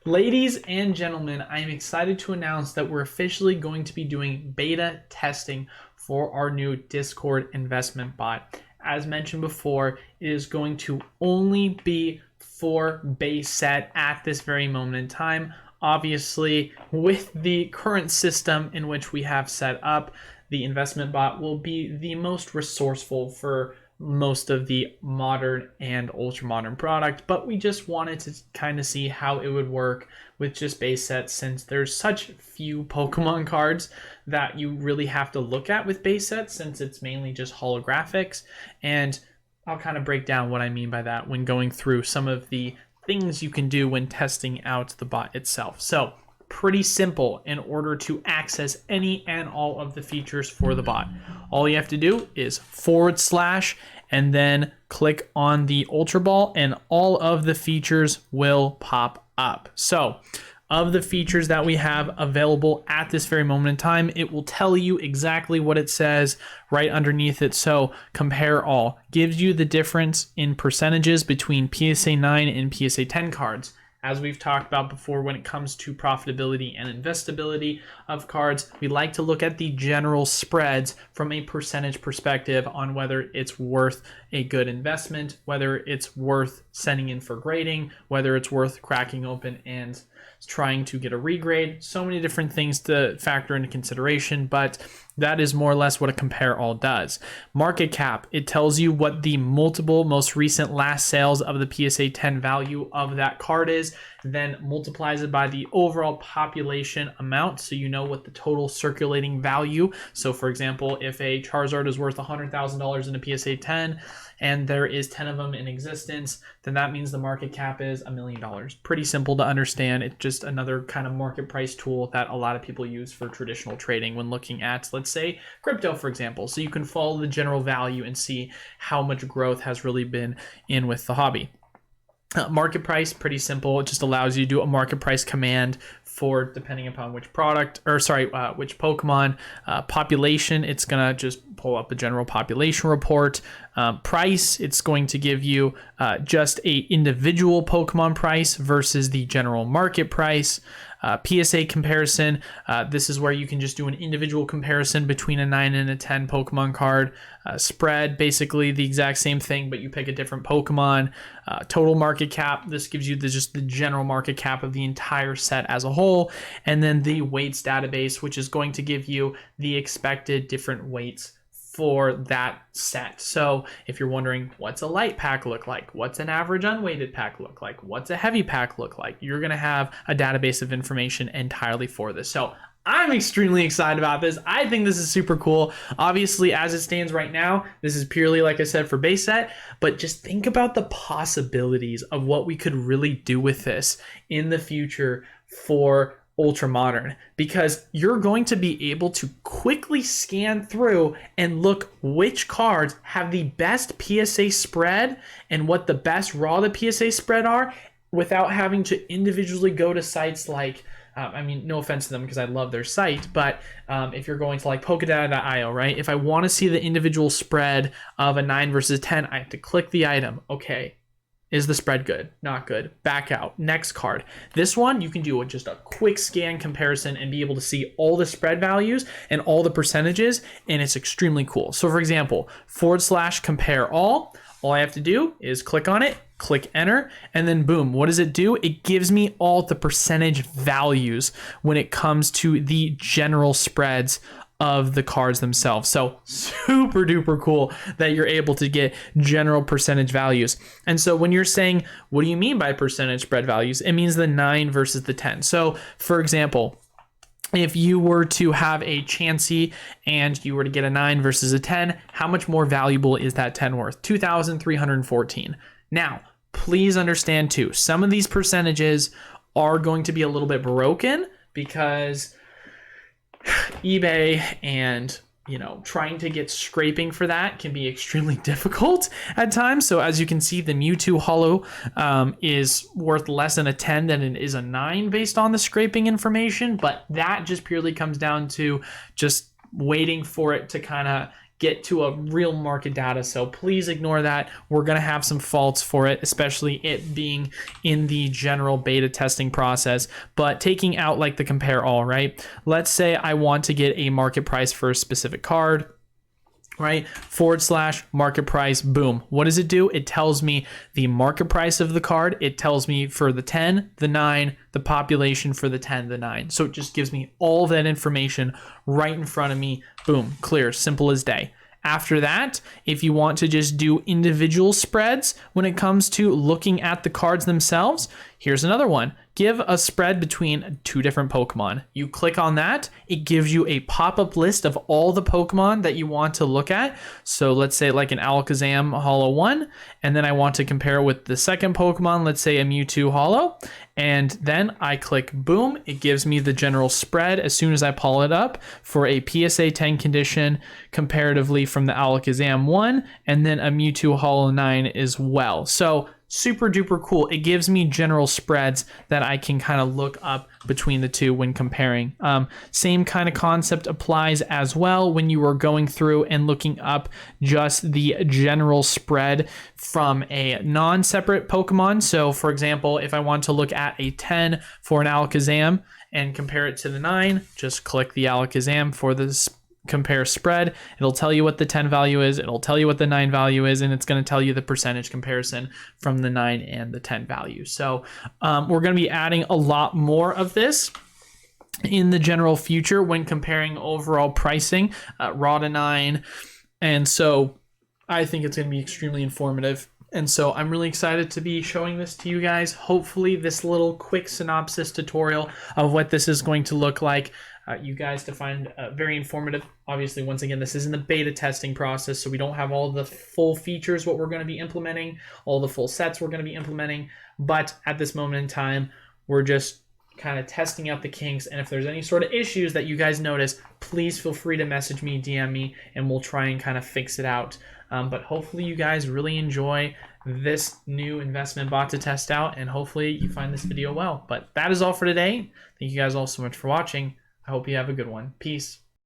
Ladies and gentlemen, I'm excited to announce that we're officially going to be doing beta testing for our new Discord investment bot. As mentioned before, it is going to only be for base set at this very moment in time. Obviously, with the current system in which we have set up, the investment bot will be the most resourceful for most of the modern and ultra modern product, but we just wanted to kind of see how it would work with just base sets, since there's such few Pokemon cards that you really have to look at with base sets, since it's mainly just holographics. And I'll kind of break down what I mean by that when going through some of the things you can do when testing out the bot itself. So pretty simple in order to access any and all of the features for the bot. All you have to do is / and then click on the Ultra Ball and all of the features will pop up. So of the features that we have available at this very moment in time, it will tell you exactly what it says right underneath it. So compare all gives you the difference in percentages between PSA 9 and PSA 10 cards. As we've talked about before, when it comes to profitability and investability of cards, we like to look at the general spreads from a percentage perspective on whether it's worth a good investment, whether it's worth sending in for grading, whether it's worth cracking open and trying to get a regrade. So many different things to factor into consideration, but that is more or less what a compare all does. Market cap, it tells you what the multiple most recent last sales of the PSA 10 value of that card is, then multiplies it by the overall population amount, so you know what the total circulating value. So for example, if a Charizard is worth $100,000 in a PSA 10 and there is 10 of them in existence, then that means the market cap is $1 million. Pretty simple to understand. It's just another kind of market price tool that a lot of people use for traditional trading when looking at, let's say, crypto, for example. So you can follow the general value and see how much growth has really been in with the hobby. Market price, pretty simple. It just allows you to do a market price command for depending upon which which Pokemon. Population, it's gonna just pull up the general population report. Price, it's going to give you just a individual Pokemon price versus the general market price. PSA comparison, this is where you can just do an individual comparison between a 9 and a 10 Pokemon card. Spread, basically the exact same thing, but you pick a different Pokemon. Total market cap, this gives you just the general market cap of the entire set as a whole. And then the weights database, which is going to give you the expected different weights for that set. So if you're wondering, what's a light pack look like? What's an average unweighted pack look like? What's a heavy pack look like? You're going to have a database of information entirely for this. So I'm extremely excited about this. I think this is super cool. Obviously, as it stands right now, this is purely, like I said, for base set, but just think about the possibilities of what we could really do with this in the future for ultra modern, because you're going to be able to quickly scan through and look which cards have the best PSA spread and what the best raw the PSA spread are without having to individually go to sites like no offense to them because I love their site, but if you're going to like Pokedata.io, right? If I want to see the individual spread of a 9 versus 10, I have to click the item. Okay, is the spread good? Not good. Back out. Next card. This one, you can do just a quick scan comparison and be able to see all the spread values and all the percentages, and it's extremely cool. So for example, / compare all I have to do is click on it, click enter, and then boom, what does it do? It gives me all the percentage values when it comes to the general spreads of the cards themselves. So super duper cool that you're able to get general percentage values. And so when you're saying, what do you mean by percentage spread values? It means the 9 versus the 10. So for example, if you were to have a Chansey and you were to get a 9 versus a 10, how much more valuable is that 10 worth? 2,314. Now, please understand too, some of these percentages are going to be a little bit broken because eBay and trying to get scraping for that can be extremely difficult at times. So as you can see, the Mewtwo Holo is worth less than a 10 than it is a 9 based on the scraping information. But that just purely comes down to just waiting for it to kind of get to a real market data. So please ignore that. We're going to have some faults for it, especially it being in the general beta testing process. But taking out like the compare all, right? Let's say I want to get a market price for a specific card, right? / market price, boom. What does it do? It tells me the market price of the card. It tells me for the 10, the 9, the population for the 10, the 9. So it just gives me all that information right in front of me. Boom, clear, simple as day. After that, if you want to just do individual spreads when it comes to looking at the cards themselves, here's another one. Give a spread between 2 different Pokemon. You click on that, it gives you a pop-up list of all the Pokemon that you want to look at. So let's say like an Alakazam Holo 1, and then I want to compare it with the second Pokemon, let's say a Mewtwo Holo, and then I click boom, it gives me the general spread as soon as I pull it up for a PSA 10 condition comparatively from the Alakazam 1, and then a Mewtwo Holo 9 as well. So super duper cool. It gives me general spreads that I can kind of look up between the two when comparing. Same kind of concept applies as well when you are going through and looking up just the general spread from a non-separate Pokemon. So for example, if I want to look at a 10 for an Alakazam and compare it to the 9, just click the Alakazam for this compare spread. It'll tell you what the 10 value is, it'll tell you what the 9 value is, and it's going to tell you the percentage comparison from the 9 and the 10 value. So we're going to be adding a lot more of this in the general future when comparing overall pricing, raw to 9. And so I think it's going to be extremely informative. And so I'm really excited to be showing this to you guys. Hopefully this little quick synopsis tutorial of what this is going to look like, you guys to find very informative. Obviously, once again, this is in the beta testing process, so we don't have all the full features, what we're going to be implementing, all the full sets we're going to be implementing. But at this moment in time, we're just kind of testing out the kinks. And if there's any sort of issues that you guys notice, please feel free to message me, DM me, and we'll try and kind of fix it out. But hopefully you guys really enjoy this new investment bot to test out, and hopefully you find this video well. But that is all for today. Thank you guys all so much for watching. I hope you have a good one. Peace.